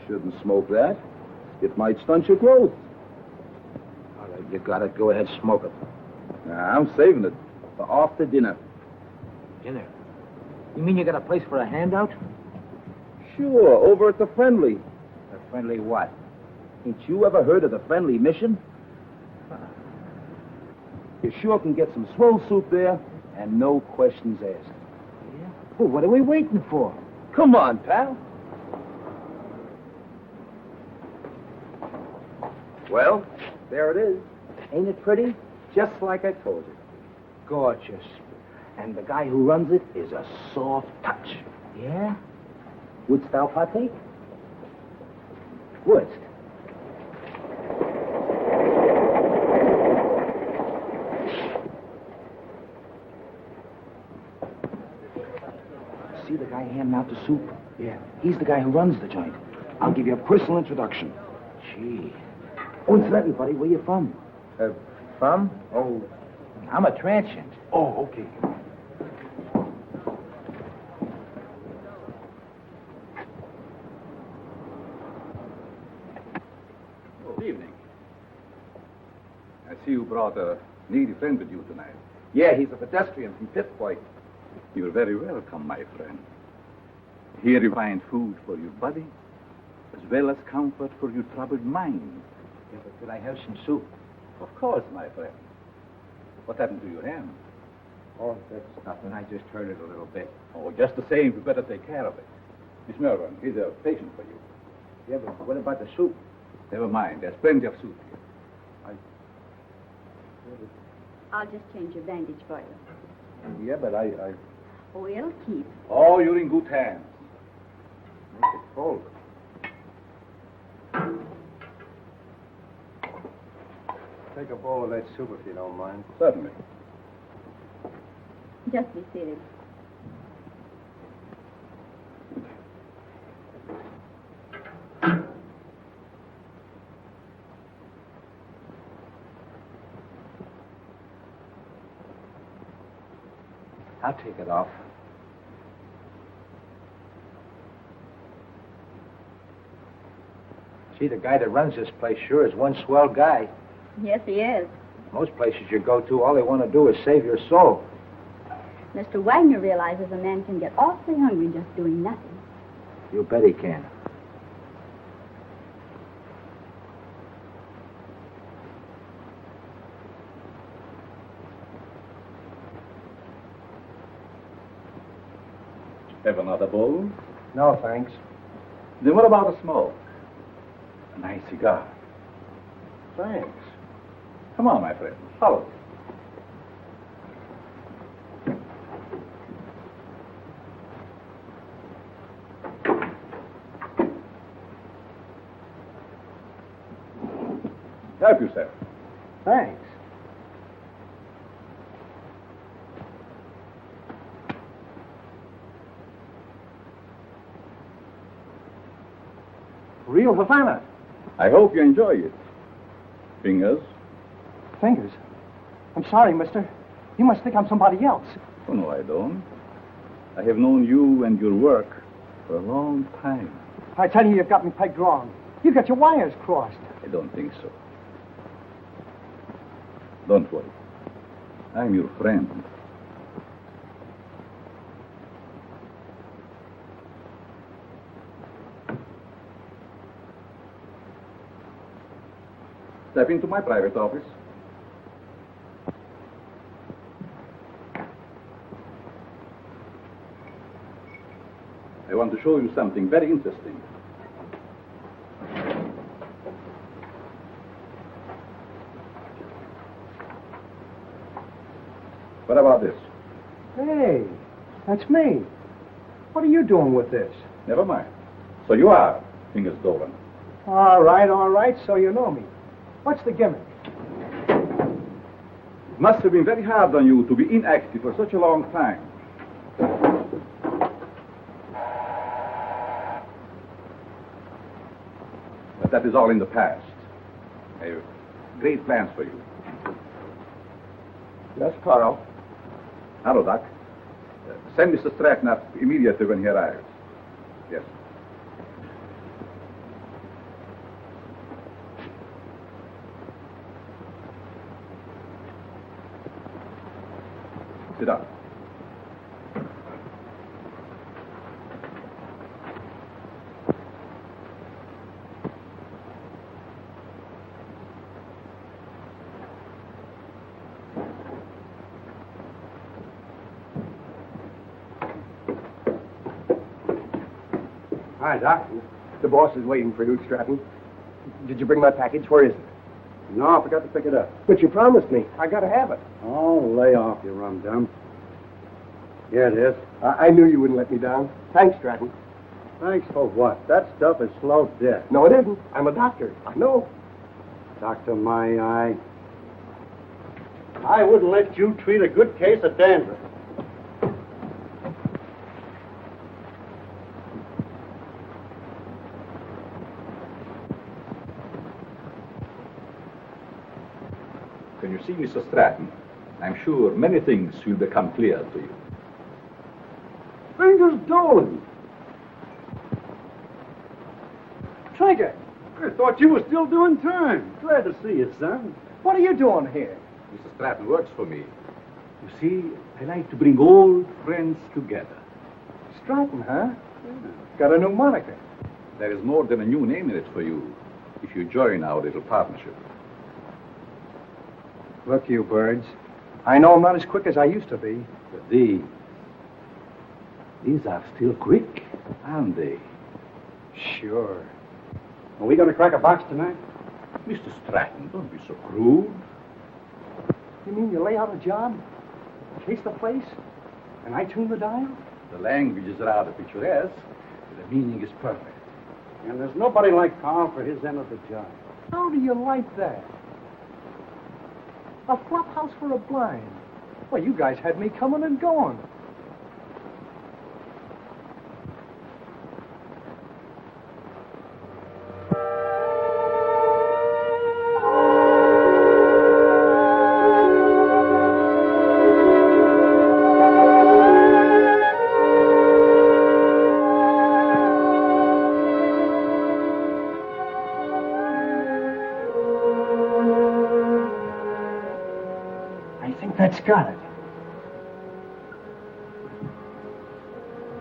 shouldn't smoke that. It might stunt your growth. All right, you got it. Go ahead, smoke it. Nah, I'm saving it for after dinner. Dinner? You mean you got a place for a handout? Sure, over at the Friendly. A friendly what? Ain't you ever heard of the Friendly Mission? You sure can get some swell soup there, and no questions asked. Yeah? Well, what are we waiting for? Come on, pal. Well, there it is. Ain't it pretty? Just like I told you. Gorgeous. And the guy who runs it is a soft touch. Yeah? Wouldst thou partake? Woods. See the guy handing out the soup? Yeah. He's the guy who runs the joint. I'll give you a personal introduction. Gee. Oh, incidentally, buddy, where you from? From? Oh, I'm a transient. Oh, okay. Good evening. I see you brought a needy friend with you tonight. Yeah, he's a pedestrian from Pittsburgh. You're very welcome, my friend. Here you find food for your body, as well as comfort for your troubled mind. Yeah, but could I have some soup? Of course, my friend. What happened to your hand? Oh, that's nothing. I just hurt it a little bit. Oh, just the same, you better take care of it. Miss Melbourne, here's a patient for you. Yeah, but what about the soup? Never mind, there's plenty of soup here. I'll just change your bandage for you. Yeah, but I... Oh, it'll keep. Oh, you're in good hands. Make it cold. Take a bowl of that soup if you don't mind. Certainly. Just be seated. I'll take it off. Gee, the guy that runs this place sure is one swell guy. Yes, he is. Most places you go to, all they want to do is save your soul. Mr. Wagner realizes a man can get awfully hungry just doing nothing. You bet he can. Have another bowl? No, thanks. Then what about a smoke? A nice cigar. Thanks. Come on, my friend. Follow me. Help yourself. Thanks. Real Havana. I hope you enjoy it. Fingers? Fingers. I'm sorry, mister. You must think I'm somebody else. Oh, no, I don't. I have known you and your work for a long time. I tell you, you've got me pegged wrong. You got your wires crossed. I don't think so. Don't worry. I'm your friend. Step into my private office. I want to show you something very interesting. What about this? Hey, that's me. What are you doing with this? Never mind. So you are Fingers Dolan. All right, so you know me. What's the gimmick? It must have been very hard on you to be inactive for such a long time. But that is all in the past. I have great plans for you. Yes, Carl. Hello, Doc. Send Mr. Stratton up immediately when he arrives. Yes. Sit down. Hi, Doc. The boss is waiting for you, Stratton. Did you bring my package? Where is it? No, I forgot to pick it up. But you promised me. I gotta have it. Oh, lay off, you rum-dum. Yeah, it is. I knew you wouldn't let me down. Thanks, Stratton. Thanks for what? That stuff is slow death. No, it isn't. I'm a doctor. I know. Doctor, my eye. I wouldn't let you treat a good case of dandruff. When you see Mr. Stratton, I'm sure many things will become clear to you. Fingers Dolan. Trigger, I thought you were still doing time. Glad to see you, son. what are you doing here? Mr. Stratton works for me. You see, I like to bring old friends together. Stratton, huh? Got a new moniker. There is more than a new name in it for you if you join our little partnership. Look, you birds. I know I'm not as quick as I used to be. But these are still quick, aren't they? Sure. Are we going to crack a box tonight? Mr. Stratton, don't be so crude. You mean you lay out a job, chase the place, and I tune the dial? The language is rather picturesque. The meaning is perfect. And there's nobody like Carl for his end of the job. How do you like that? A flop house for a blind. Well, you guys had me coming and going. That's got it.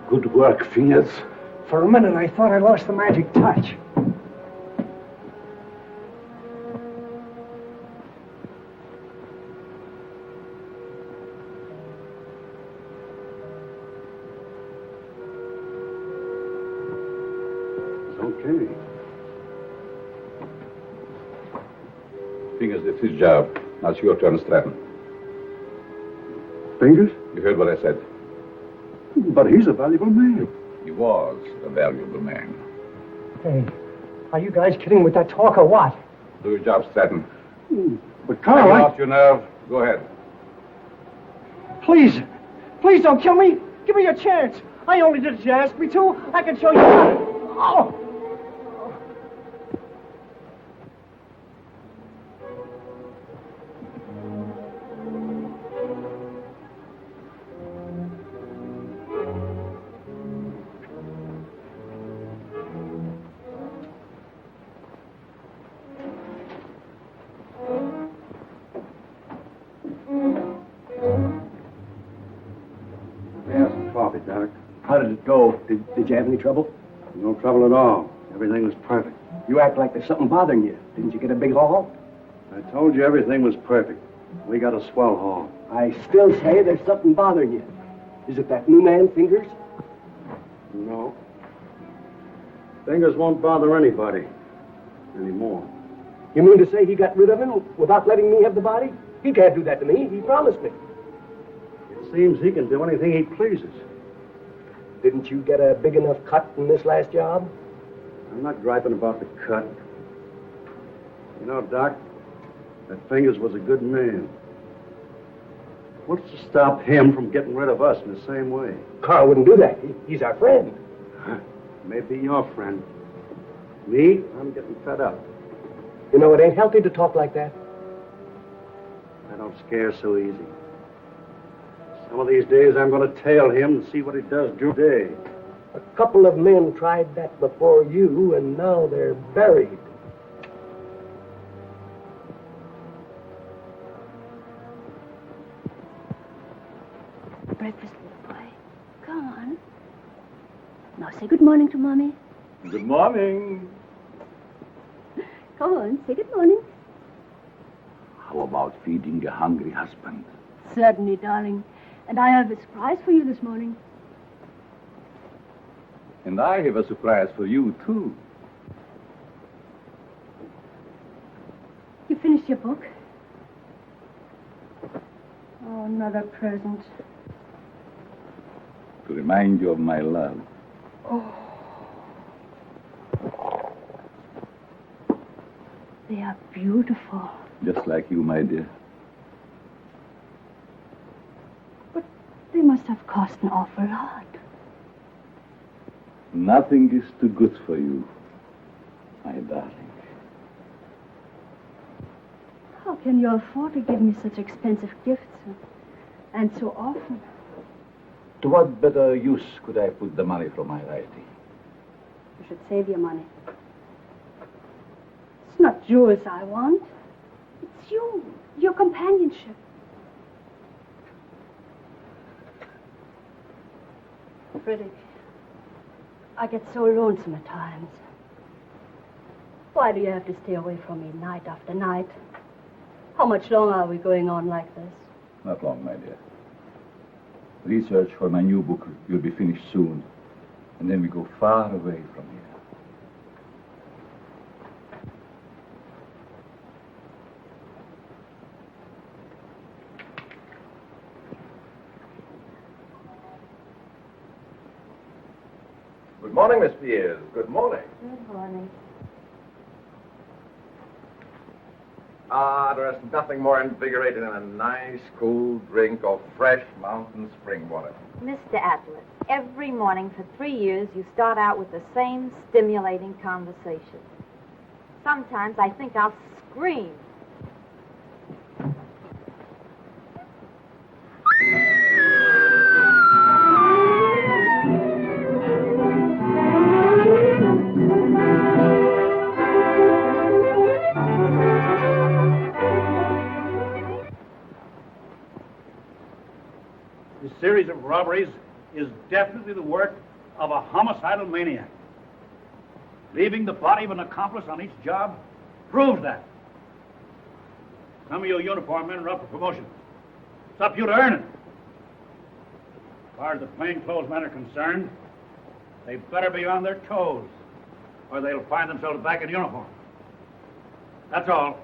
Good work, Fingers. For a minute, I thought I lost the magic touch. It's okay. Fingers, it's his job. Now it's your turn, Stratton. Fingers? You heard what I said. But he's a valuable man. He was a valuable man. Hey, are you guys kidding with that talk or what? Do your job, Stratton. But Carl, Off your nerve. Go ahead. Please, please don't kill me. Give me a chance. I only did as you asked me to. I can show you how to... Oh! Coffee, Doc. How did it go? Did you have any trouble? No trouble at all. Everything was perfect. You act like there's something bothering you. Didn't you get a big haul? I told you everything was perfect. We got a swell haul. I still say there's something bothering you. Is it that new man, Fingers? No. Fingers won't bother anybody anymore. You mean to say he got rid of him without letting me have the body? He can't do that to me. He promised me. It seems he can do anything he pleases. Didn't you get a big enough cut in this last job? I'm not griping about the cut. You know, Doc, that Fingers was a good man. What's to stop him from getting rid of us in the same way? Carl wouldn't do that. He's our friend. Maybe your friend. Me, I'm getting fed up. You know, it ain't healthy to talk like that. I don't scare so easy. Some of these days I'm going to tail him and see what he does today. A couple of men tried that before you, and now they're buried. Now say good morning to Mommy. Good morning. Come on, say good morning. How about feeding a hungry husband? Certainly, darling. And I have a surprise for you this morning. And I have a surprise for you, too. You finished your book? Oh, another present. To remind you of my love. Oh. They are beautiful. Just like you, my dear. But they must have cost an awful lot. Nothing is too good for you, my darling. How can you afford to give me such expensive gifts and so often? To what better use could I put the money from my writing? You should save your money. It's not jewels I want. It's you, your companionship. Frederick, I get so lonesome at times. Why do you have to stay away from me night after night? How much longer are we going on like this? Not long, my dear. Research for my new book will be finished soon, and then we go far away from here. Good morning, Miss Pierce. Good morning. Good morning. There's nothing more invigorating than a nice, cool drink of fresh mountain spring water. Mr. Atlas, every morning for 3 years you start out with the same stimulating conversation. Sometimes I think I'll scream. This series of robberies is definitely the work of a homicidal maniac. Leaving the body of an accomplice on each job proves that. Some of you uniform men are up for promotion. It's up to you to earn it. As far as the plainclothes men are concerned, they better be on their toes, or they'll find themselves back in uniform. That's all.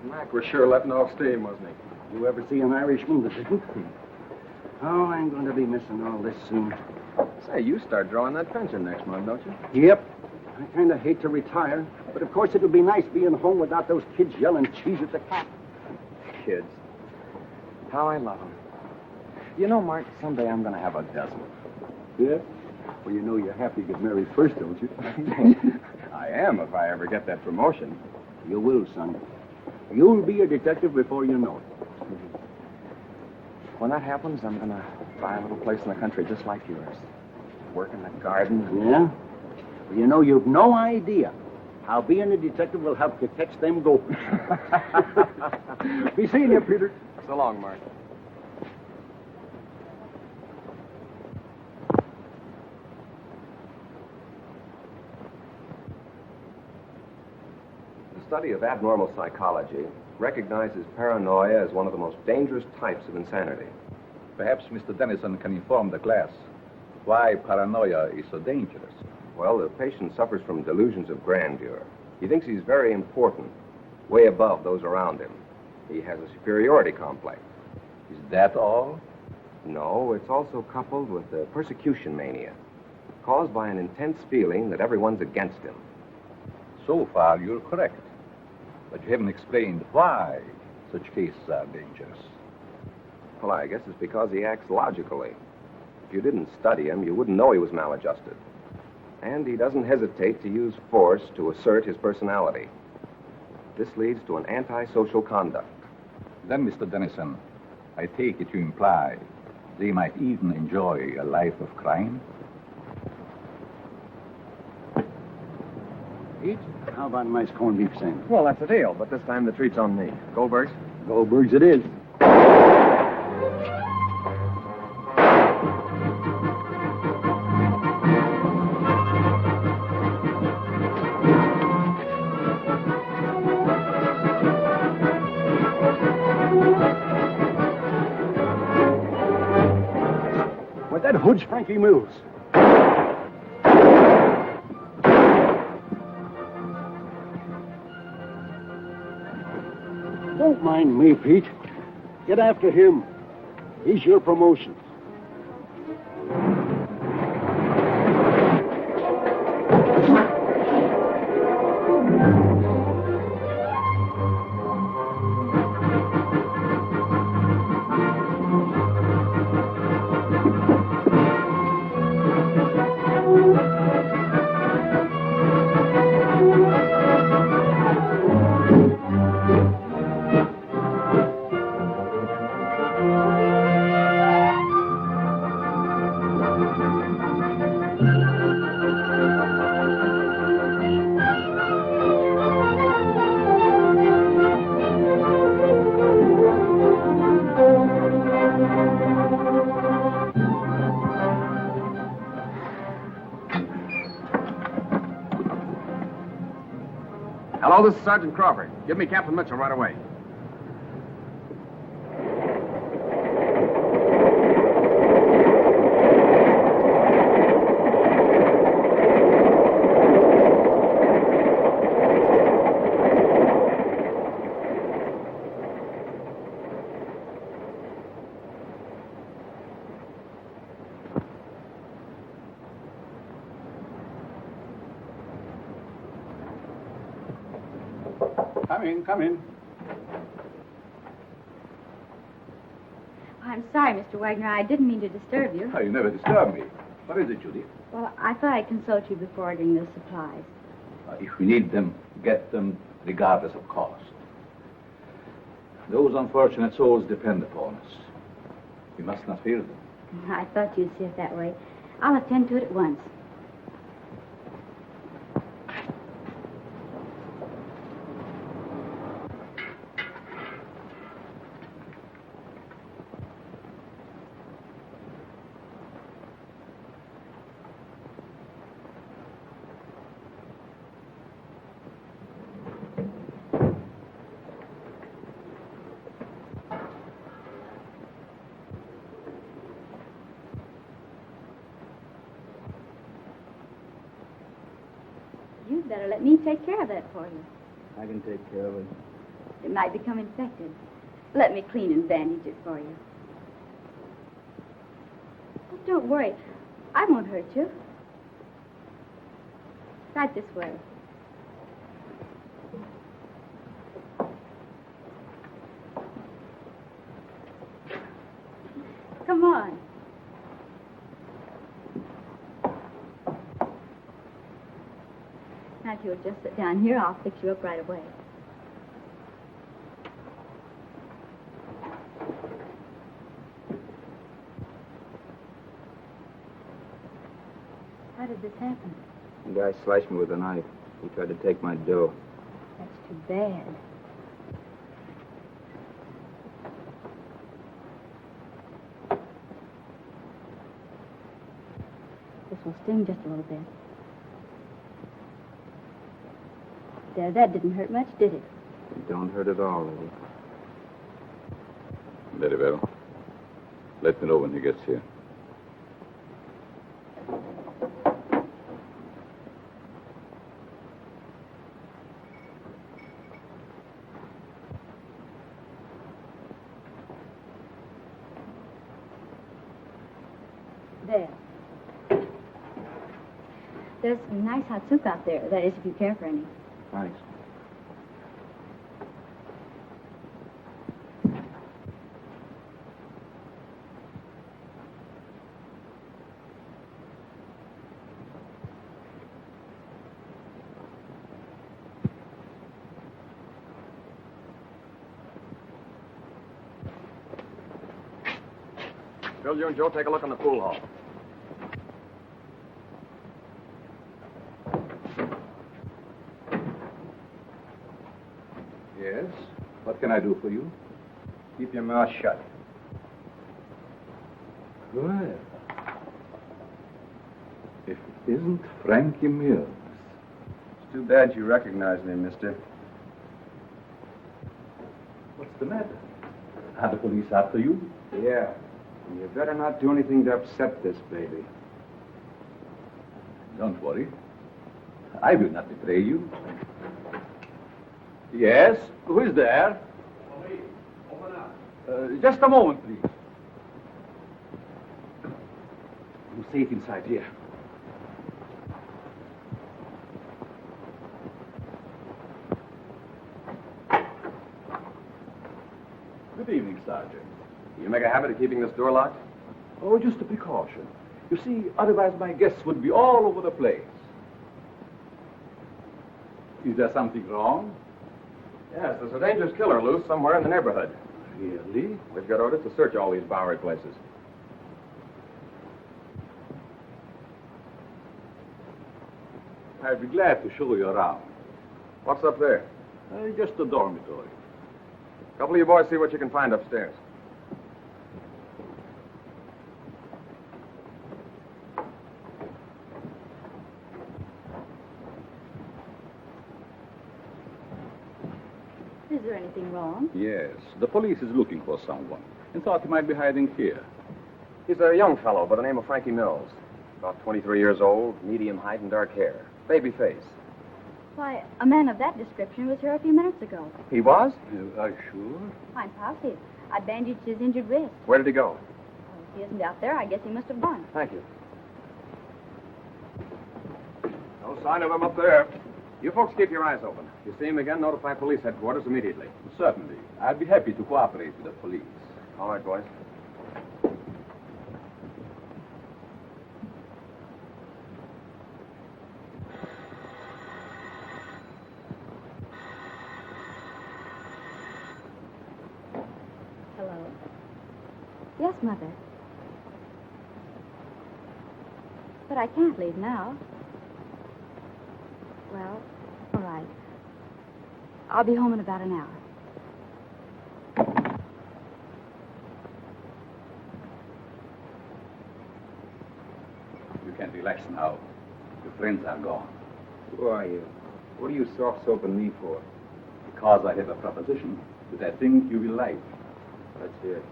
Mac was sure letting off steam, wasn't he? You ever see an Irishman that didn't? Oh, I'm going to be missing all this soon. Say, you start drawing that pension next month, don't you? Yep. I kind of hate to retire, but of course it would be nice being home without those kids yelling cheese at the cat. Kids. How I love them. You know, Mark, someday I'm going to have a dozen. Yeah? Well, you know you have to get married first, don't you? I am, if I ever get that promotion. You will, son. You'll be a detective before you know it. When that happens, I'm going to buy a little place in the country just like yours. Work in the garden. Yeah? Well, you know, you've no idea how being a detective will help you catch them gophers. Be seeing you, Peter. So long, Mark. The study of abnormal psychology recognizes paranoia as one of the most dangerous types of insanity. Perhaps Mr. Dennison can inform the class why paranoia is so dangerous. Well, the patient suffers from delusions of grandeur. He thinks he's very important, way above those around him. He has a superiority complex. Is that all? No, it's also coupled with a persecution mania, caused by an intense feeling that everyone's against him. So far, you're correct. But you haven't explained why such cases are dangerous. Well, I guess it's because he acts logically. If you didn't study him, you wouldn't know he was maladjusted. And he doesn't hesitate to use force to assert his personality. This leads to an antisocial conduct. Then, Mr. Dennison, I take it you imply they might even enjoy a life of crime? Eat? How about a nice corned beef sandwich? Well, that's a deal, but this time the treat's on me. Goldbergs? Goldbergs it is. With that hood's Frankie Mills. Don't mind me, Pete. Get after him. He's your promotion. Hello, this is Sergeant Crawford. Give me Captain Mitchell right away. Come in. I'm sorry, Mr. Wagner. I didn't mean to disturb you. Oh, you never disturb me. What is it, Judy? Well, I thought I'd consult you before ordering the supplies. If we need them, get them regardless of cost. Those unfortunate souls depend upon us. We must not fear them. I thought you'd see it that way. I'll attend to it at once. You'd better let me take care of that for you. I can take care of it. It might become infected. Let me clean and bandage it for you. Oh, don't worry. I won't hurt you. Right this way. Come on. Now, if you'll just sit down here, I'll fix you up right away. How did this happen? The guy slashed me with a knife. He tried to take my dough. That's too bad. This will sting just a little bit. There, that didn't hurt much, did it? It don't hurt at all, Lily. Very well. Let me know when he gets here. There. There's some nice hot soup out there. That is, if you care for any. Thanks. Bill, you and Joe take a look in the pool hall. What can I do for you? Keep your mouth shut. Good. If it isn't Frankie Mills. It's too bad you recognize me, mister. What's the matter? Are the police after you? Yeah. And you better not do anything to upset this baby. Don't worry. I will not betray you. Yes? Who is there? Open up. Just a moment, please. You safe inside here. Good evening, Sergeant. You make a habit of keeping this door locked? Oh, just a precaution. You see, otherwise my guests would be all over the place. Is there something wrong? Yes, there's a dangerous killer loose somewhere in the neighborhood. Really? We've got orders to search all these Bowery places. I'd be glad to show you around. What's up there? Just a dormitory. A couple of you boys see what you can find upstairs. Is there anything wrong? Yes, the police is looking for someone and thought he might be hiding here. He's a young fellow by the name of Frankie Mills. About 23 years old, medium height and dark hair. Baby face. Why, a man of that description was here a few minutes ago. He was? Are you sure? I'm positive. I bandaged his injured wrist. Where did he go? Well, if he isn't out there, I guess he must have gone. Thank you. No sign of him up there. You folks keep your eyes open. If you see him again, notify police headquarters immediately. Certainly. I'd be happy to cooperate with the police. All right, boys. Hello? Yes, Mother. But I can't leave now. Well, all right. I'll be home in about an hour. You can relax now. Your friends are gone. Who are you? What are you soft-soaping me for? Because I have a proposition that I think you will like. Let's hear it.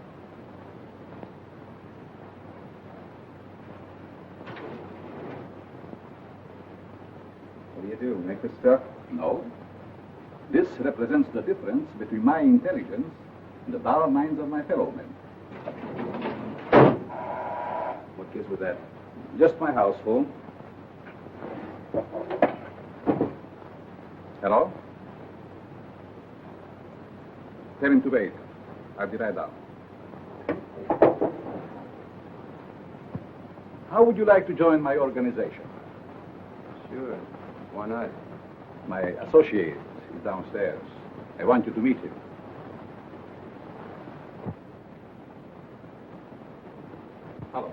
What do you do? Make the stuff? No. This represents the difference between my intelligence and the dull minds of my fellow men. What gives with that? Just my house phone. Hello? Tell him to wait. I'll be right down. How would you like to join my organization? Sure. Why not? My associate is downstairs. I want you to meet him. Hello.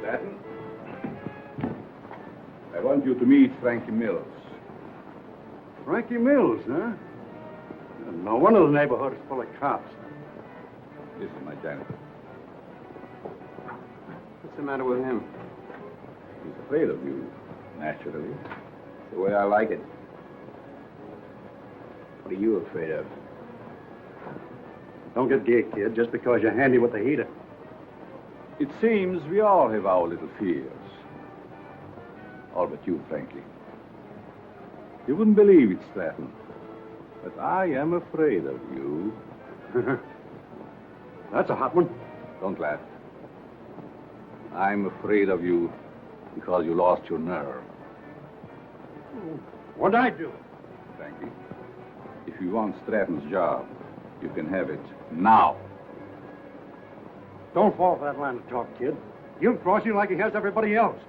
Stanton, I want you to meet Frankie Mills. Frankie Mills, huh? No wonder the neighborhood is full of cops. This is my janitor. What's the matter with him? He's afraid of you, naturally. The way I like it. What are you afraid of? Don't get gay, kid, just because you're handy with the heater. It seems we all have our little fears. All but you, Frankie. You wouldn't believe it, Stratton, but I am afraid of you. That's a hot one. Don't laugh. I'm afraid of you because you lost your nerve. What'd I do? Frankie, if you want Stratton's job, you can have it now. Don't fall for that line of talk, kid. He'll cross you like he has everybody else.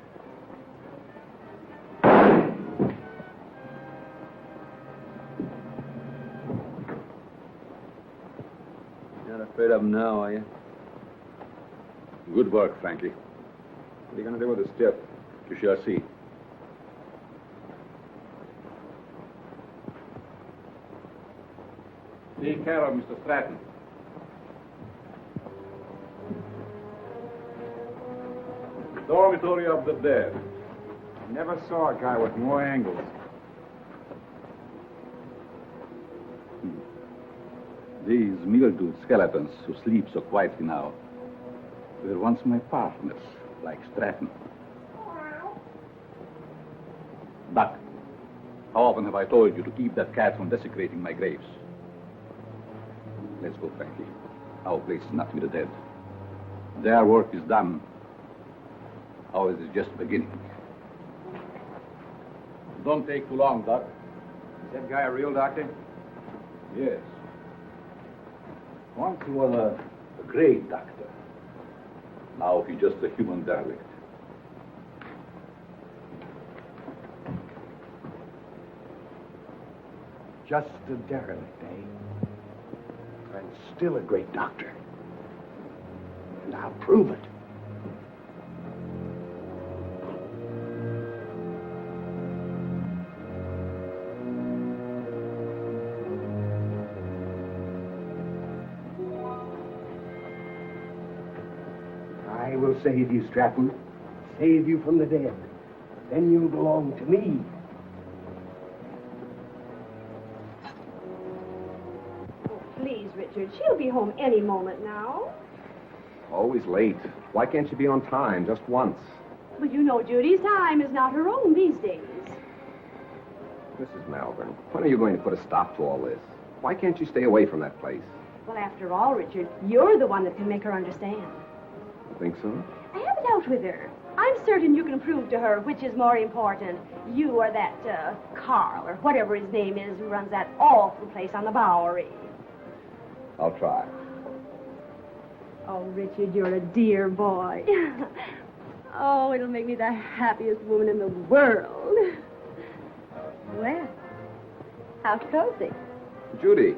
Not Not afraid of him now, are you? Good work, Frankie. What are you going to do with this tip? You shall see. Take care of Mr. Stratton. Dormitory of the dead. Never saw a guy with more angles. These mildewed skeletons who sleep so quietly now were once my partners, like Stratton. Doc, how often have I told you to keep that cat from desecrating my graves? Let's go, Frankie. Our place is not with the dead. Their work is done. Ours is just beginning. Don't take too long, Doc. Is that guy a real doctor? Yes. Once he was a great doctor. Now he's just a human derelict. Just a derelict, eh? And still a great doctor. And I'll prove it. I will save you, Stratton. Save you from the dead. Then you'll belong to me. Please, Richard. She'll be home any moment now. Always late. Why can't you be on time just once? But you know Judy's time is not her own these days. Mrs. Malvern, when are you going to put a stop to all this? Why can't you stay away from that place? Well, after all, Richard, you're the one that can make her understand. You think so? I have it out with her. I'm certain you can prove to her which is more important, you or that Carl, or whatever his name is, who runs that awful place on the Bowery. I'll try. Oh, Richard, you're a dear boy. Oh, it'll make me the happiest woman in the world. Well, how cozy. Judy.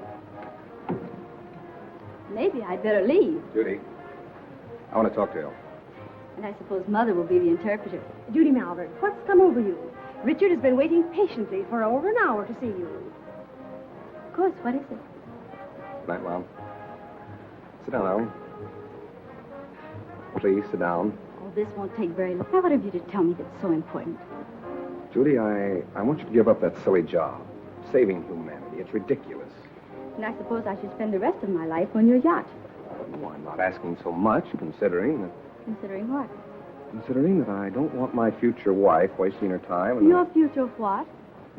Maybe I'd better leave. Judy. I want to talk to you. And I suppose Mother will be the interpreter. Judy Malvern, what's come over you? Richard has been waiting patiently for over an hour to see you. Of course, what is it? Good night, Mom. Sit down, Ellen. Please, sit down. Oh, this won't take very long. Now, what have you to tell me that's so important? Judy, I want you to give up that silly job. Saving humanity. It's ridiculous. And I suppose I should spend the rest of my life on your yacht. No, I'm not asking so much, considering that... Considering what? Considering that I don't want my future wife wasting her time and... Your future what?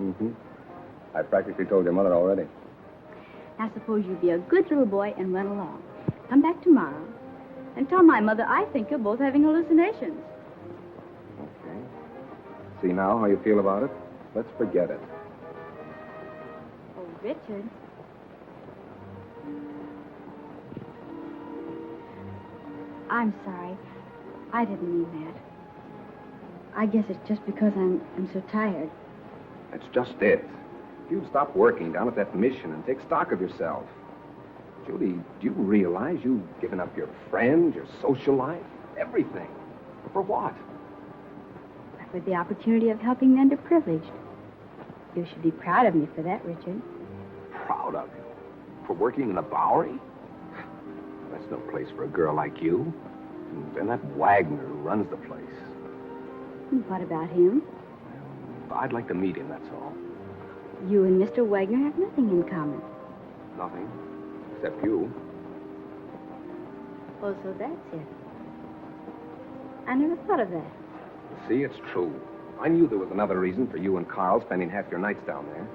Mm-hmm. I practically told your mother already. Now, suppose you be a good little boy and run along. Come back tomorrow and tell my mother I think you're both having hallucinations. Okay. See now how you feel about it? Let's forget it. Oh, Richard. I'm sorry. I didn't mean that. I guess it's just because I'm so tired. That's just it. If you'd stop working down at that mission and take stock of yourself. Judy, do you realize you've given up your friends, your social life, everything? For what? For the opportunity of helping the underprivileged. You should be proud of me for that, Richard. Proud of you? For working in the Bowery? That's no place for a girl like you. And that Wagner who runs the place. And what about him? Well, I'd like to meet him, that's all. You and Mr. Wagner have nothing in common. Nothing. Except you. Oh, so that's it. I never thought of that. See, it's true. I knew there was another reason for you and Carl spending half your nights down there.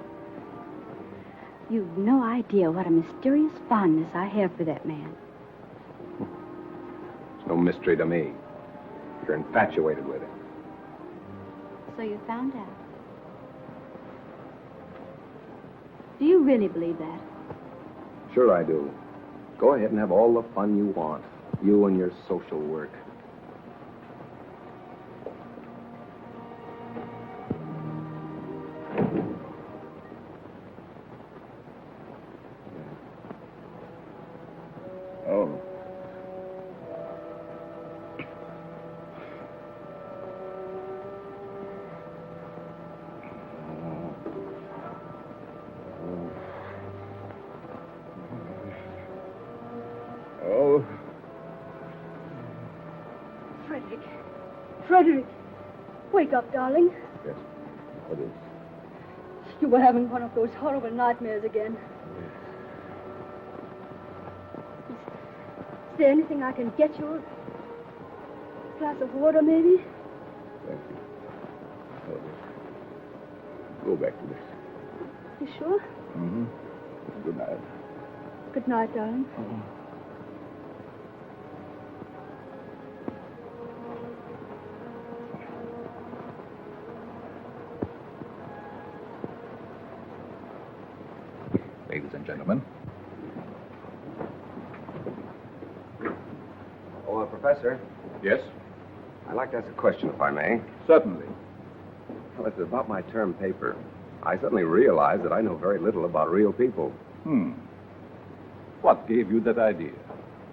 You've no idea what a mysterious fondness I have for that man. It's no mystery to me. You're infatuated with him. So you found out. Do you really believe that? Sure I do. Go ahead and have all the fun you want. You and your social work. Oh. Oh. Frederick, wake up, darling. Yes. What is? You were having one of those horrible nightmares again. Is there anything I can get you? A glass of water, maybe? Thank you. Oh, yes. Go back to this. You sure? Mm-hmm. Good night. Good night, darling. Ladies and gentlemen. Oh, Professor, Yes? I'd like to ask a question, if I may. Certainly. Well, it's about my term paper. I suddenly realized that I know very little about real people. What gave you that idea?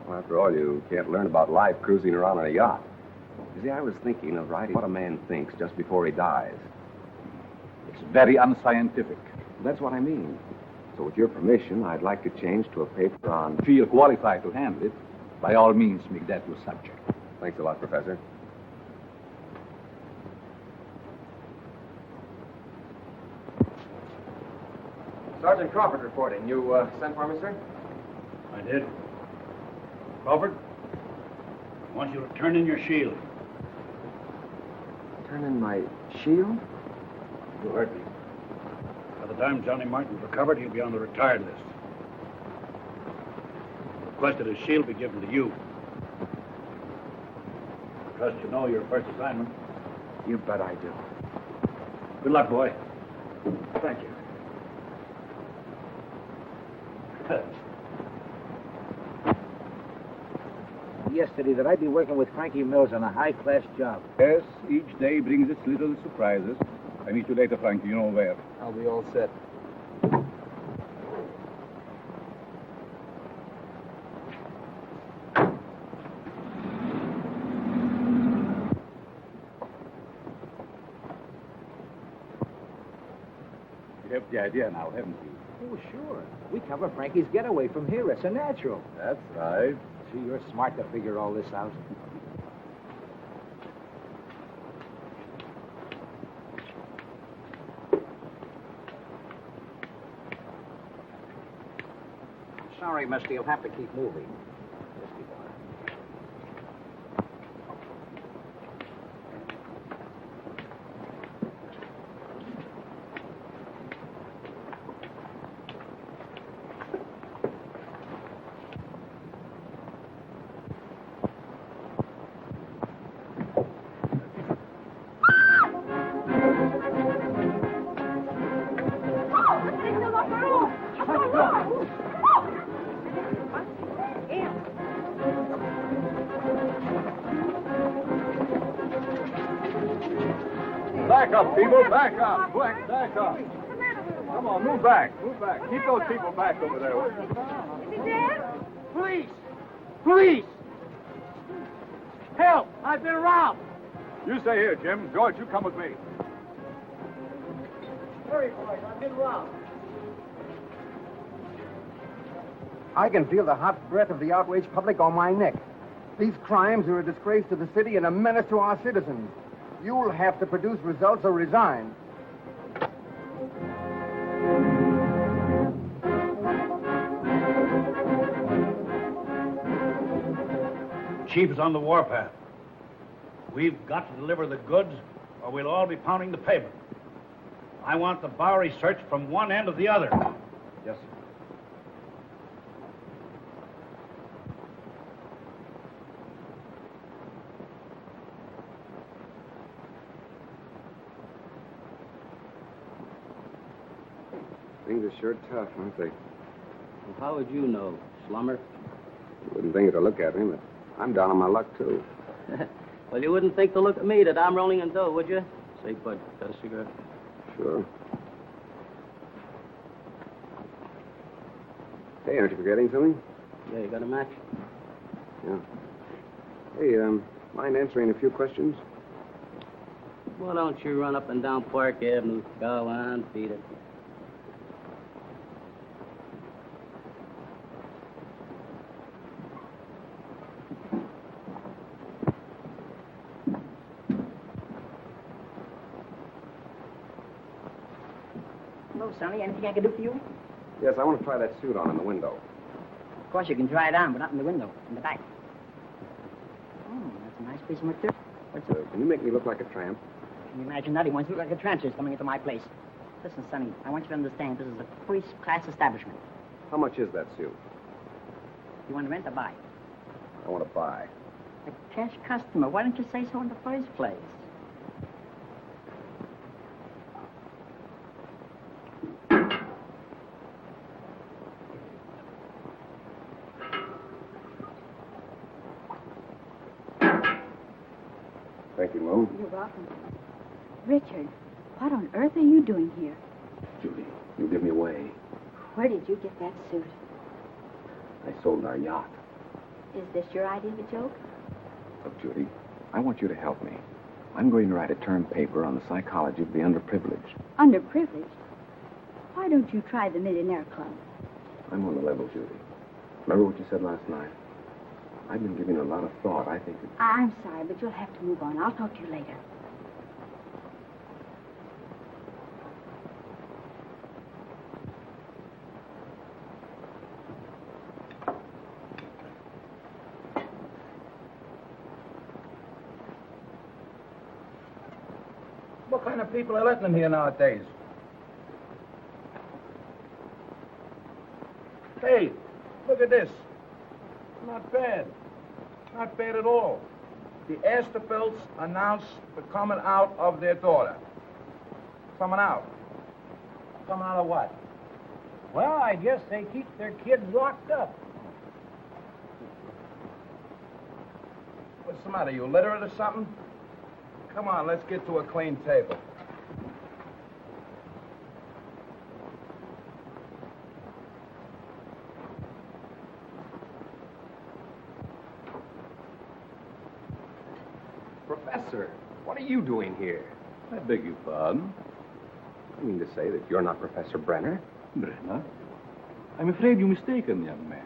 Well, after all, you can't learn about life cruising around on a yacht. You see, I was thinking of writing what a man thinks just before he dies. It's very unscientific. That's what I mean. So with your permission, I'd like to change to a paper on... Feel qualified to handle it. By all means, make that your subject. Thanks a lot, Professor. Sergeant Crawford reporting. You sent for me, sir? I did. Crawford, I want you to turn in your shield. Turn in my shield? You heard me. By the time Johnny Martin's recovered, he'll be on the retired list. Requested his shield be given to you. Trust you know your first assignment. You bet I do. Good luck, boy. Thank you. Yesterday that I'd be working with Frankie Mills on a high-class job. Yes, each day brings its little surprises. I meet you later, Frankie. You know where. I'll be all set. You have the idea now, haven't you? Oh, sure. We cover Frankie's getaway from here. It's a natural. That's right. Gee, you're smart to figure all this out. Sorry, mister. You'll have to keep moving. Just keep on. Back up, people. Back up. Quick, back up. Come on, move back. Move back. Keep those people back over there. Is he dead? Police! Police! Help! I've been robbed! You stay here, Jim. George, you come with me. Hurry, boys. I've been robbed. I can feel the hot breath of the outraged public on my neck. These crimes are a disgrace to the city and a menace to our citizens. You'll have to produce results or resign. Chief is on the warpath. We've got to deliver the goods, or we'll all be pounding the pavement. I want the Bowery searched from one end to the other. Yes, sir. Things are sure tough, aren't they? Well, how would you know, Slummer? You wouldn't think it to look at me, but I'm down on my luck, too. Well, you wouldn't think to look at me that I'm rolling in dough, would you? Say, Bud, got a cigarette? Sure. Hey, aren't you forgetting something? Yeah, you got a match? Yeah. Hey, mind answering a few questions? Why don't you run up and down Park Avenue? Go on, beat it. Hello, Sonny. Anything I can do for you? Yes, I want to try that suit on in the window. Of course, you can try it on, but not in the window, in the back. Oh, that's a nice piece of material. What's it? Can you make me look like a tramp? Can you imagine that? He wants to look like a transient coming into my place. Listen, Sonny, I want you to understand this is a first-class establishment. How much is that suit? You want to rent or buy? I want to buy. A cash customer. Why don't you say so in the first place? Thank you, Mo. You're welcome. Richard, what on earth are you doing here? Judy, you give me away. Where did you get that suit? I sold our yacht. Is this your idea of a joke? Look, Judy, I want you to help me. I'm going to write a term paper on the psychology of the underprivileged. Underprivileged? Why don't you try the Millionaire Club? I'm on the level, Judy. Remember what you said last night? I've been giving it a lot of thought. I think that... I'm sorry, but you'll have to move on. I'll talk to you later. What kind of people are letting them here nowadays? Hey, look at this. Not bad. Not bad at all. The Asterfelds announced the coming out of their daughter. Coming out. Coming out of what? Well, I guess they keep their kids locked up. What's the matter? You illiterate or something? Come on, let's get to a clean table. Professor, what are you doing here? I beg your pardon? You mean to say that you're not Professor Brenner? Brenner? I'm afraid you're mistaken, young man.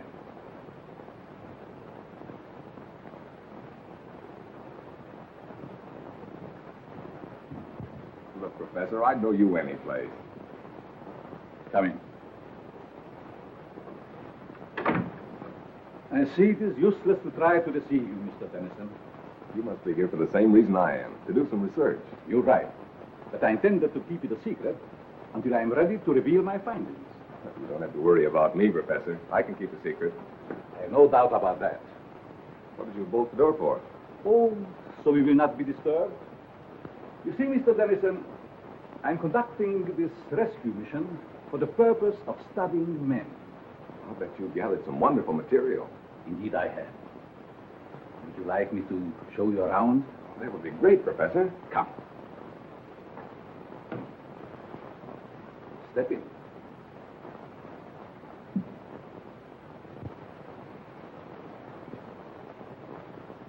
Look, Professor, I'd know you any place. Come in. I see it is useless to try to deceive you, Mr. Tennyson. You must be here for the same reason I am, to do some research. You're right. But I intended to keep it a secret until I am ready to reveal my findings. You don't have to worry about me, Professor. I can keep a secret. I have no doubt about that. What did you bolt the door for? Oh, so we will not be disturbed? You see, Mr. Tennyson, I'm conducting this rescue mission for the purpose of studying men. I'll bet you gathered some wonderful material. Indeed, I have. Would you like me to show you around? That would be great, Professor. Come. Step in.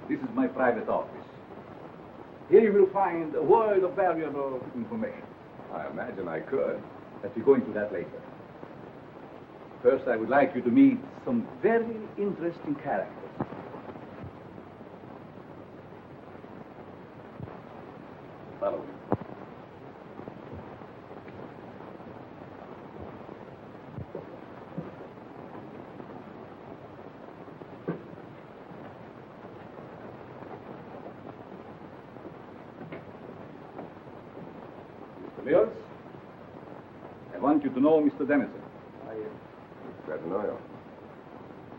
This is my private office. Here you will find a world of valuable information. I imagine I could. But we'll go into that later. First, I would like you to meet some very interesting characters. Follow me. Mr. Mills, I want you to know Mr. Dennison. Glad to know you.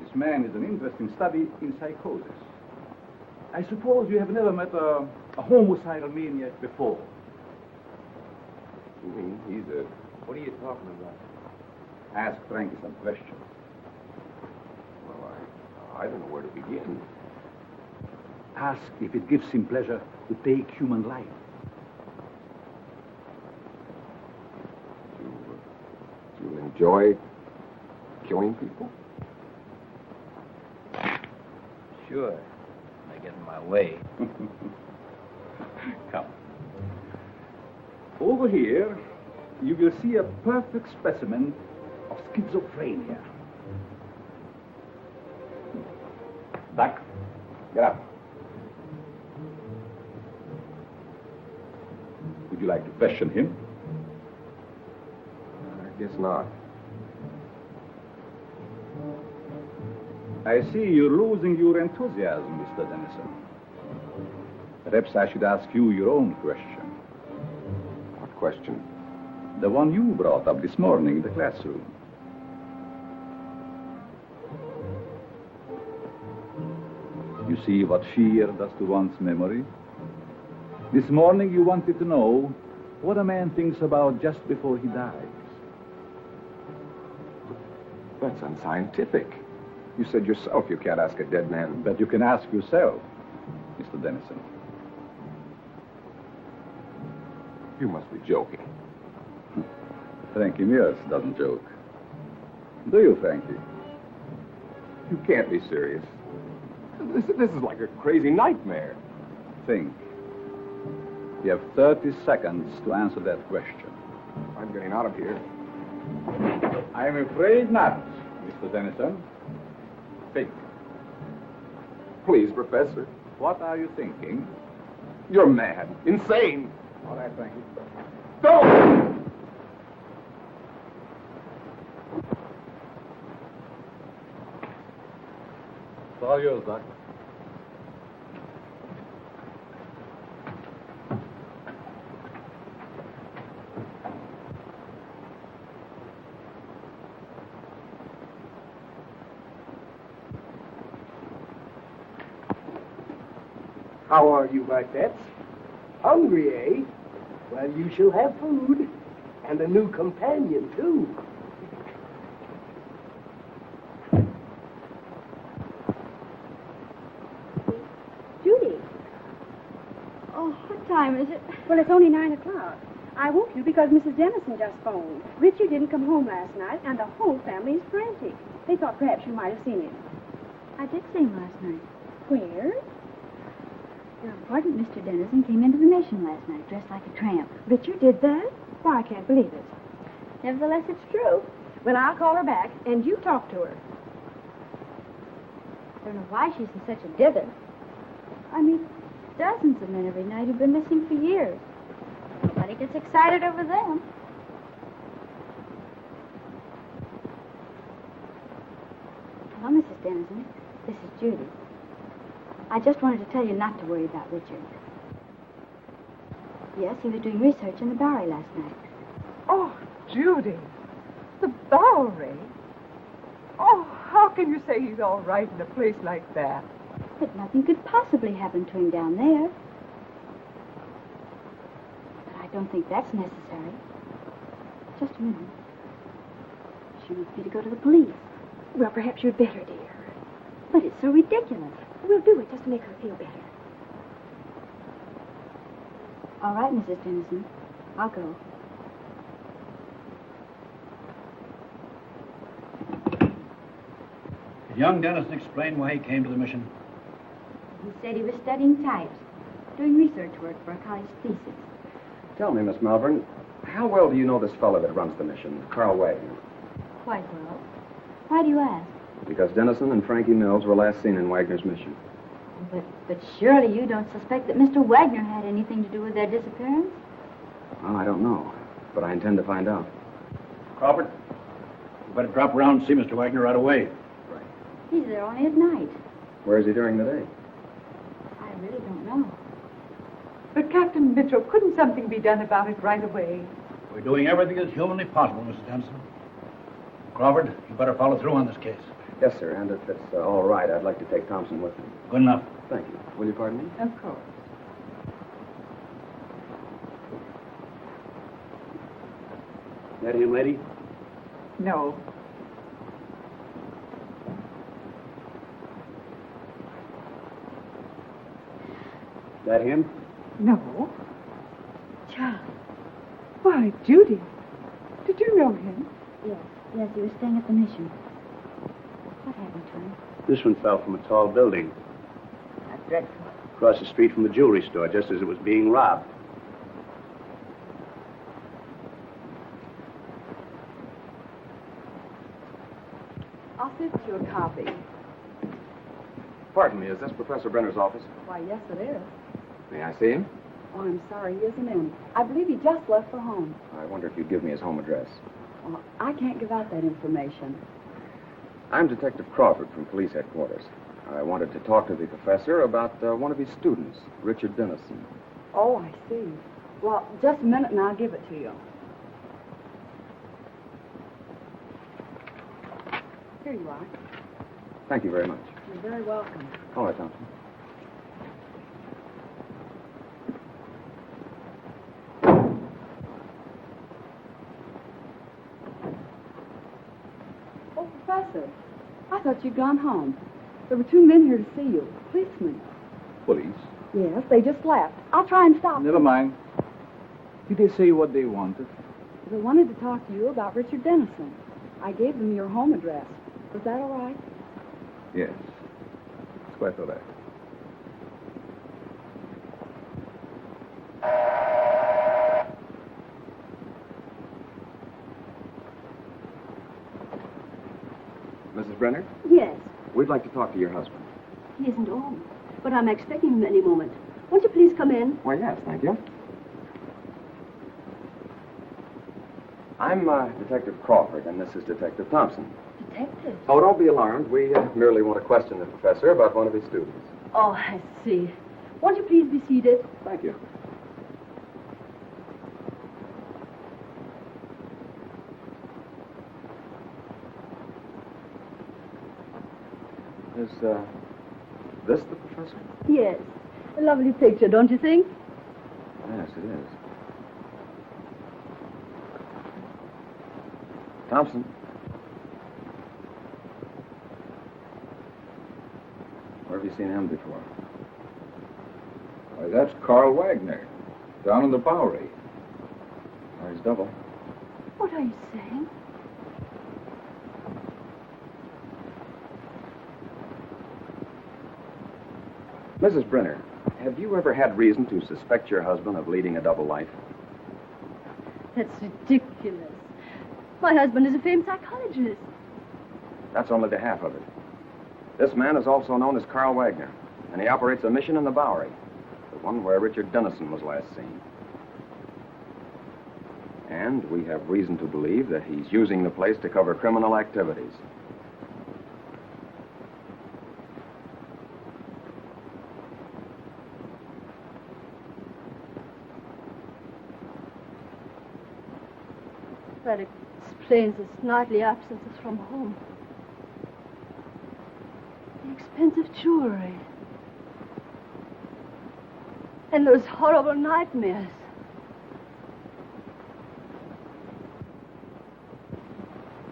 This man is an interesting study in psychosis. I suppose you have never met a homicidal maniac before. You mean he's a... What are you talking about? Ask Frankie some questions. Well, I don't know where to begin. Ask if it gives him pleasure to take human life. You enjoy killing people? Sure. They get in my way. Come. Over here, you will see a perfect specimen of schizophrenia. Back. Get up. Would you like to question him? I guess not. I see you're losing your enthusiasm, Mr. Dennison. Perhaps I should ask you your own question. What question? The one you brought up this morning in the classroom. You see what fear does to one's memory? This morning you wanted to know what a man thinks about just before he dies. That's unscientific. You said yourself you can't ask a dead man. But you can ask yourself, Mr. Dennison. You must be joking. Frankie Mears doesn't joke. Do you, Frankie? You can't be serious. This is like a crazy nightmare. Think. You have 30 seconds to answer that question. I'm getting out of here. I'm afraid not, Mr. Dennison. Think. Please, Professor. What are you thinking? You're mad. Insane. All right, Frankie. Don't! It's all yours, Doc. How are you, my pets? Hungry, eh? Well, you shall have food. And a new companion, too. Judy. Oh, what time is it? Well, it's only 9 o'clock. I woke you because Mrs. Dennison just phoned. Richard didn't come home last night, and the whole family is frantic. They thought perhaps you might have seen him. I did see him last night. Where? Your important Mr. Dennison came into the mission last night, dressed like a tramp. Richard did that? Why, I can't believe it. Nevertheless, it's true. Well, I'll call her back, and you talk to her. I don't know why she's in such a dither. I meet dozens of men every night who've been missing for years. Nobody gets excited over them. Hello, Mrs. Dennison. This is Judy. I just wanted to tell you not to worry about Richard. Yes, he was doing research in the Bowery last night. Oh, Judy, the Bowery? Oh, how can you say he's all right in a place like that? But nothing could possibly happen to him down there. But I don't think that's necessary. Just a minute. She wants me to go to the police. Well, perhaps you'd better, dear. But it's so ridiculous. We'll do it just to make her feel better. All right, Mrs. Dennison. I'll go. Did young Dennison explain why he came to the mission? He said he was studying types, doing research work for a college thesis. Tell me, Miss Malvern, how well do you know this fellow that runs the mission, Carl Wagner? Quite well. Why do you ask? Because Dennison and Frankie Mills were last seen in Wagner's mission. But surely you don't suspect that Mr. Wagner had anything to do with their disappearance? Well, I don't know, but I intend to find out. Crawford, you better drop around and see Mr. Wagner right away. He's there only at night. Where is he during the day? I really don't know. But, Captain Mitchell, couldn't something be done about it right away? We're doing everything that's humanly possible, Mrs. Dennison. Crawford, you better follow through on this case. Yes, sir, and if it's all right, I'd like to take Thompson with me. Good enough. Thank you. Will you pardon me? Of course. That him, lady? No. That him? No. Charlie. Why, Judy, did you know him? Yes, he was staying at the mission. What happened to him? This one fell from a tall building. Dreadful. Across the street from the jewelry store, just as it was being robbed. I'll send you a copy. Pardon me, is this Professor Brenner's office? Why, yes, it is. May I see him? Oh, I'm sorry, he isn't in. I believe he just left for home. I wonder if you'd give me his home address. Well, I can't give out that information. I'm Detective Crawford from police headquarters. I wanted to talk to the professor about one of his students, Richard Dennison. Oh, I see. Well, just a minute and I'll give it to you. Here you are. Thank you very much. You're very welcome. All right, Thompson. Oh, Professor, I thought you'd gone home. There were two men here to see you. Policemen. Police? Yes, they just left. I'll try and stop Never them. mind. Did they say what they wanted? They wanted to talk to you about Richard Dennison. I gave them your home address. Was that all right? Yes. It's quite all right. Mrs. Brenner, Yes, we'd like to talk to your husband. he isn't home, but I'm expecting him any moment. Won't you please come in? Why, yes, thank you. I'm Detective Crawford, and this is Detective Thompson. Detective? Oh, don't be alarmed. We merely want to question the professor about one of his students. Oh, I see. Won't you please be seated? Thank you. Is this the professor? Yes. A lovely picture, don't you think? Yes, it is. Thompson. Where have you seen him before? Why, that's Carl Wagner, down in the Bowery. Or his double. What are you saying? Mrs. Brenner, have you ever had reason to suspect your husband of leading a double life? That's ridiculous. My husband is a famed psychologist. That's only the half of it. This man is also known as Carl Wagner, and he operates a mission in the Bowery, the one where Richard Dennison was last seen. And we have reason to believe that he's using the place to cover criminal activities. That explains his nightly absences from home. The expensive jewelry. And those horrible nightmares.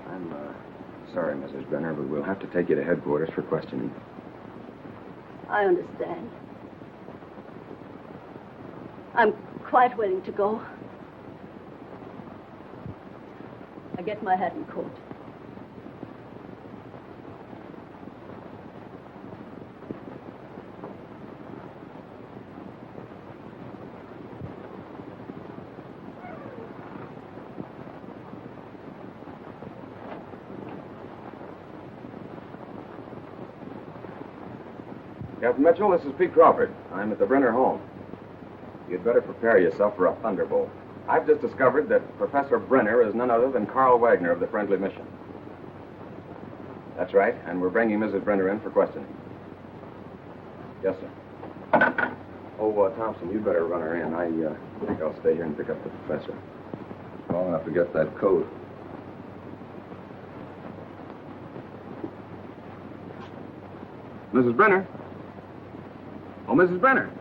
I'm sorry, Mrs. Brenner, but we'll have to take you to headquarters for questioning. I understand. I'm quite willing to go. I get my hat and coat. Captain Mitchell, this is Pete Crawford. I'm at the Brenner home. You'd better prepare yourself for a thunderbolt. I've just discovered that Professor Brenner is none other than Carl Wagner of the Friendly Mission. That's right, and we're bringing Mrs. Brenner in for questioning. Yes, sir. Oh, Thompson, you'd better run her in. I think I'll stay here and pick up the professor. Long enough to get that coat. Mrs. Brenner? Oh, Mrs. Brenner.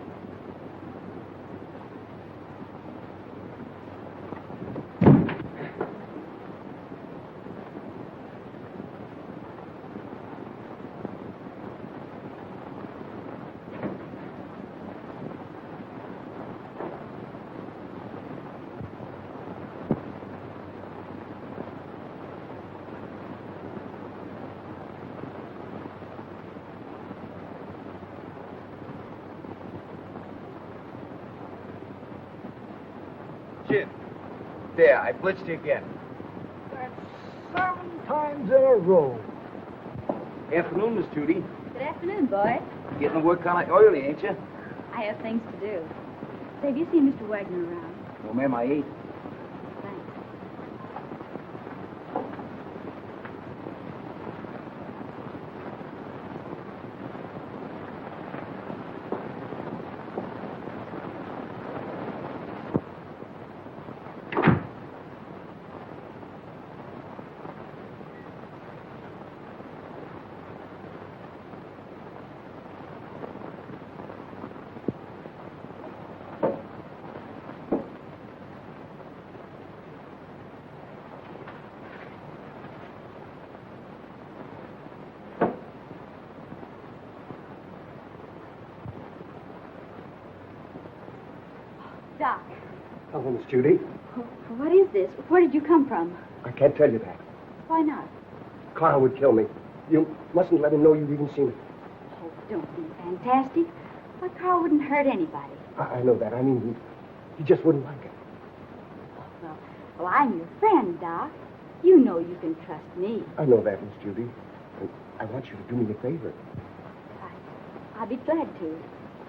in. There, I blitzed you again. That's 7 times in a row. Afternoon, Miss Judy. Good afternoon, boy. Getting the work kind of oily, ain't you? I have things to do. Say, have you seen Mr. Wagner around? No, ma'am, I ain't. Thanks. Doc, Hello, Miss Judy. what is this? Where did you come from? I can't tell you that. Why not? Carl would kill me. You mustn't let him know you've even seen it. Oh, don't be fantastic. Why, Carl wouldn't hurt anybody. I know that. I mean, he just wouldn't like it. Well, I'm your friend, Doc. You know you can trust me. I know that, Miss Judy. And I want you to do me a favor. I'll be glad to.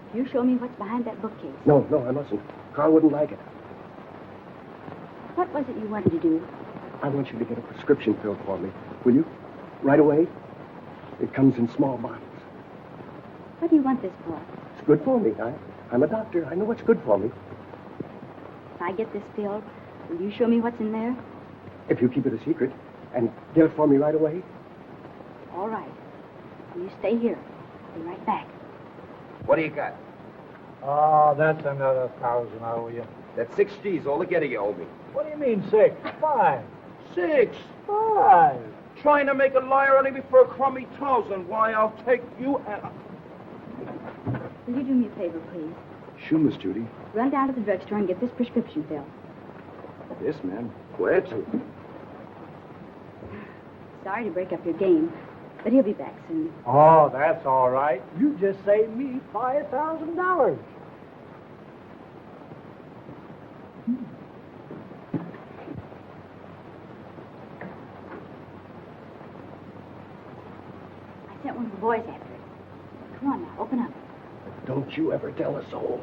If you show me what's behind that bookcase. No, I mustn't. Carl wouldn't like it. What was it you wanted to do? I want you to get a prescription filled for me. Will you? Right away? It comes in small bottles. What do you want this for? It's good for me. I'm a doctor. I know what's good for me. If I get this filled, will you show me what's in there? If you keep it a secret and get it for me right away. All right. You stay here. I'll be right back. What do you got? Oh, that's another 1,000, I owe you. That's 6 G's altogether you owe me. What do you mean 6? 5. 6. 5. Trying to make a liar out of me for a crummy thousand. Why, I'll take you and... Will you do me a favor, please? Sure, Miss Judy. Run down to the drugstore and get this prescription filled. Yes, ma'am. Where to? Sorry to break up your game, but he'll be back soon. Oh, that's all right. You just saved me $5,000. I sent one of the boys after it. Come on now, open up. Don't you ever tell a soul.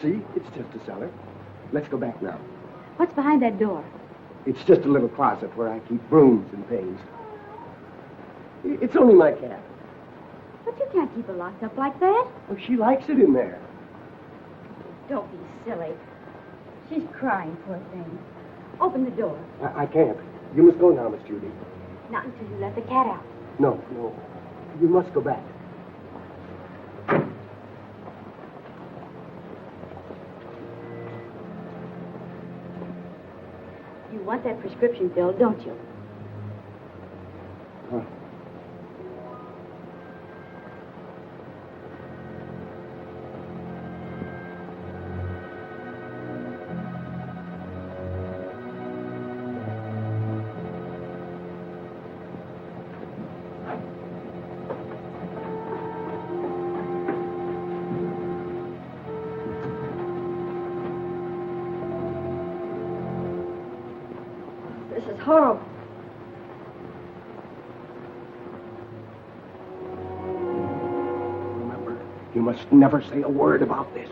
See? It's just a cellar. Let's go back now. What's behind that door? It's just a little closet where I keep brooms and things. It's only my cat. But you can't keep her locked up like that. Oh, she likes it in there. Don't be silly. She's crying, poor thing. Open the door. I can't. You must go now, Miss Judy. Not until you let the cat out. No. You must go back. You want that prescription filled, don't you? Huh. This is horrible. Remember, you must never say a word about this.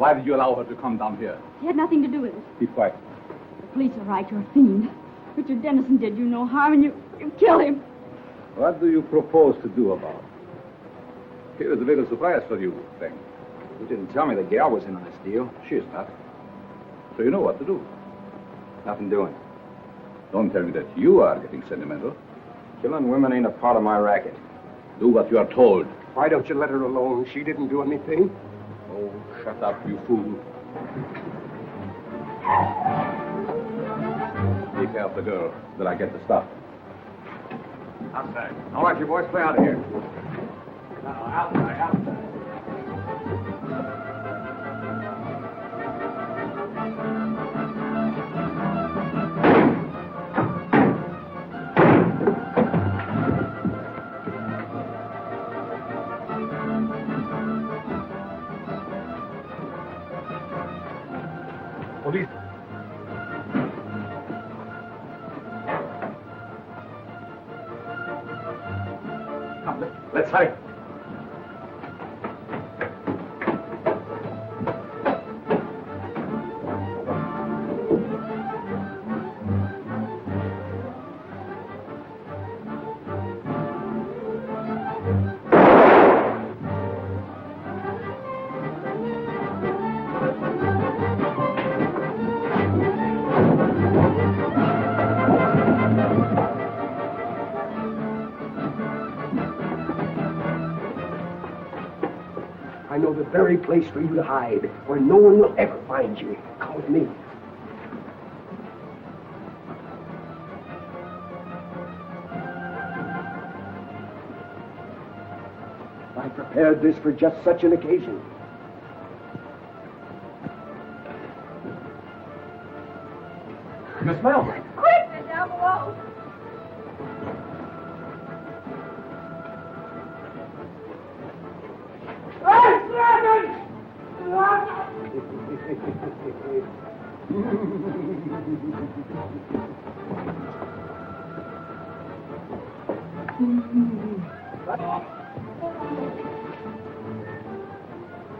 Why did you allow her to come down here? He had nothing to do with it. Keep quiet. The police are right. You're a fiend. Richard Dennison did you no harm, and you killed him. What do you propose to do about it? Here is a little surprise for you, Frank. You didn't tell me the gal was in on this deal. She is not. So you know what to do. Nothing doing. Don't tell me that you are getting sentimental. Killing women ain't a part of my racket. Do what you are told. Why don't you let her alone? She didn't do anything. Oh, shut up, you fool. Take care of the girl, till I get the stuff. Outside. All right, you boys, play out of here. Outside. Police. Come, let's hurry. I know the very place for you to hide, where no one will ever find you. Come with me. I prepared this for just such an occasion. Miss Melvin. Quick, they're down below.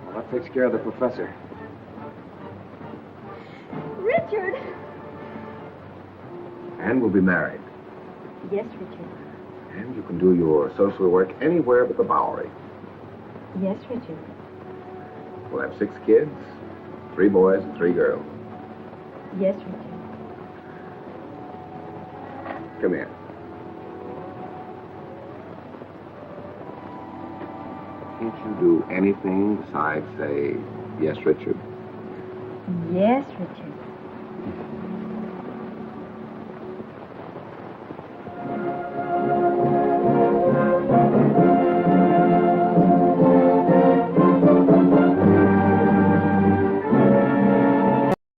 Well, that takes care of the professor. Richard! And we'll be married. Yes, Richard. And you can do your social work anywhere but the Bowery. Yes, Richard. We'll have 6 kids, 3 boys and 3 girls. Yes, Richard. Come here. Can't you do anything besides say, yes, Richard? Yes, Richard.